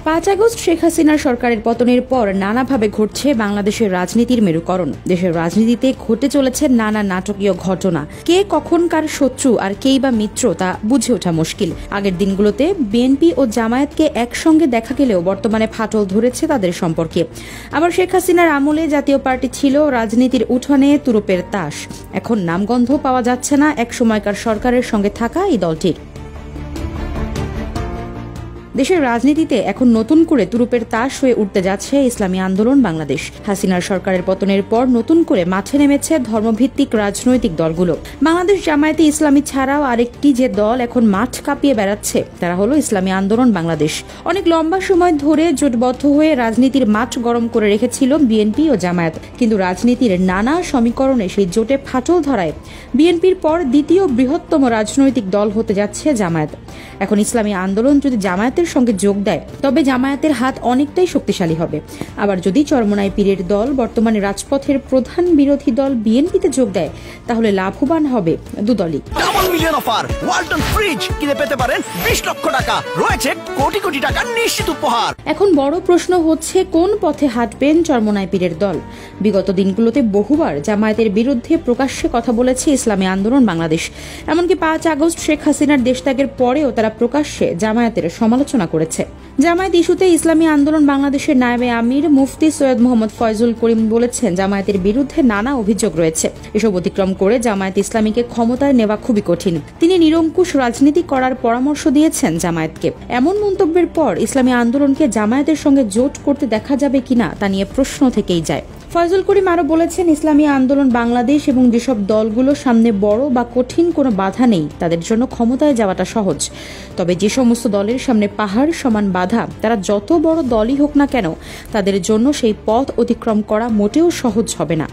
5 August Sheikh হাসিনার সরকারের পতনের পর নানাভাবে ঘটছে বাংলাদেশের রাজনীতির মেরুকরণ। দেশের রাজনীতিতে ঘটে চলেছে নানা নাটকীয় ঘটনা। কে কখনকার শত্রু আর কেই বা মিত্র তা বুঝে ওঠা মুশকিল। আগের দিনগুলোতে বিএনপি ও জামায়াতকে একসঙ্গে দেখা গেলেও বর্তমানে ফাটল ধরেছে তাদের সম্পর্কে। আবার শেখ হাসিনার আমলে জাতীয় পার্টি ছিল রাজনীতির উঠোনে তুরুপের তাস। এখন নামগন্ধ পাওয়া যাচ্ছে না এক সময়কার সরকারের সঙ্গে থাকা এই দলটির। দেশের রাজনীতিতে এখন নতুন করে তুরুপের তাস হয়ে উঠতে যাচ্ছে ইসলামী আন্দোলন বাংলাদেশ। হাসিনার সরকারের পতনের পর নতুন করে মাঠে নেমেছে ধর্মভিত্তিক রাজনৈতিক দলগুলো। বাংলাদেশ জামায়াতে ইসলামী ছাড়াও আরেকটি যে দল এখন মাঠ কাঁপিয়ে বেড়াচ্ছে তারা হলো ইসলামী আন্দোলন বাংলাদেশ। অনেক লম্বা সময় ধরে জোটবদ্ধ হয়ে রাজনীতির মাঠ গরম করে রেখেছিল বিএনপি ও জামায়াত, কিন্তু রাজনীতির নানা সমীকরণে সেই জোটে ফাটল ধরায় বিএনপির পর দ্বিতীয় বৃহত্তম রাজনৈতিক দল হতে যাচ্ছে জামায়াত। এখন ইসলামী আন্দোলন যদি জামায়াতের সঙ্গে যোগ দেয় তবে জামায়াতের হাত অনেকটাই শক্তিশালী হবে। আবার যদি চরমোনাই পীরের দল বর্তমানে রাজপথের প্রধান বিরোধী দল বিএনপিতে যোগ দেয় তাহলে লাভবান হবে দুদলই। Double million offer Walton fridge কিনে পেতে পারেন 20 লক্ষ টাকা, রয়েছে কোটি কোটি টাকা নিশ্চিত উপহার। এখন বড় প্রশ্ন হচ্ছে কোন পথে হাঁটবেন চরমোনাই পীরের দল। বিগত দিনগুলোতে বহুবার জামায়াতের বিরুদ্ধে প্রকাশ্যে কথা বলেছে ইসলামী আন্দোলন বাংলাদেশ। এমনকি 5 আগস্ট শেখ হাসিনার দেশত্যাগের পরেও তারা প্রকাশ্যে জামায়াতের সমালোচনা করেছে। জামায়াত ইস্যুতে ইসলামী আন্দোলন বাংলাদেশের নায়েবে আমির মুফতি সৈয়দ মোহাম্মদ ফয়জুল করিম বলেছেন, জামায়াতের বিরুদ্ধে নানা অভিযোগ রয়েছে। এসব অতিক্রম করে জামায়াত ইসলামীকে ক্ষমতায় নেওয়া খুবই কঠিন। তিনি নিরঙ্কুশ রাজনীতি করার পরামর্শ দিয়েছেন জামায়াতকে। এমন মন্তব্যের পর ইসলামী আন্দোলনকে জামায়াতের সঙ্গে জোট করতে দেখা যাবে কিনা তা নিয়ে প্রশ্ন থেকেই যায়। ফয়জুল করিম আরো বলেছেন, ইসলামী আন্দোলন বাংলাদেশ এবং যেসব দলগুলোর সামনে বড় বা কঠিন কোনো বাধা নেই তাদের জন্য ক্ষমতায় যাওয়াটা সহজ। তবে যে সমস্ত দলের সামনে পাহাড় সমান বাধা, তারা যত বড় দলই হোক না কেন তাদের জন্য সেই পথ অতিক্রম করা মোটেও সহজ হবে না।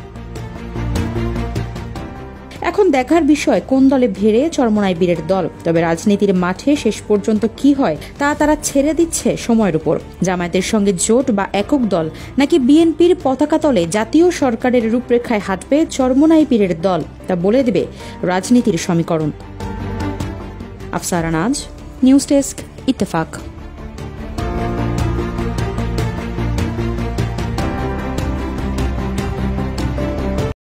এখন দেখার বিষয় কোন দলে ভিড়ে চরমোনাই পীরের দল। তবে রাজনীতির মাঠে শেষ পর্যন্ত কি হয় তা তারা ছেড়ে দিচ্ছে সময়ের উপর। জামায়াতের সঙ্গে জোট বা একক দল, নাকি বিএনপির পতাকা তলে জাতীয় সরকারের রূপরেখায় হাঁটবে চরমোনাই পীরের দল, তা বলে দেবে রাজনীতির সমীকরণ। আফসারা নাজ, নিউজ ডেস্ক, ইত্তেফাক।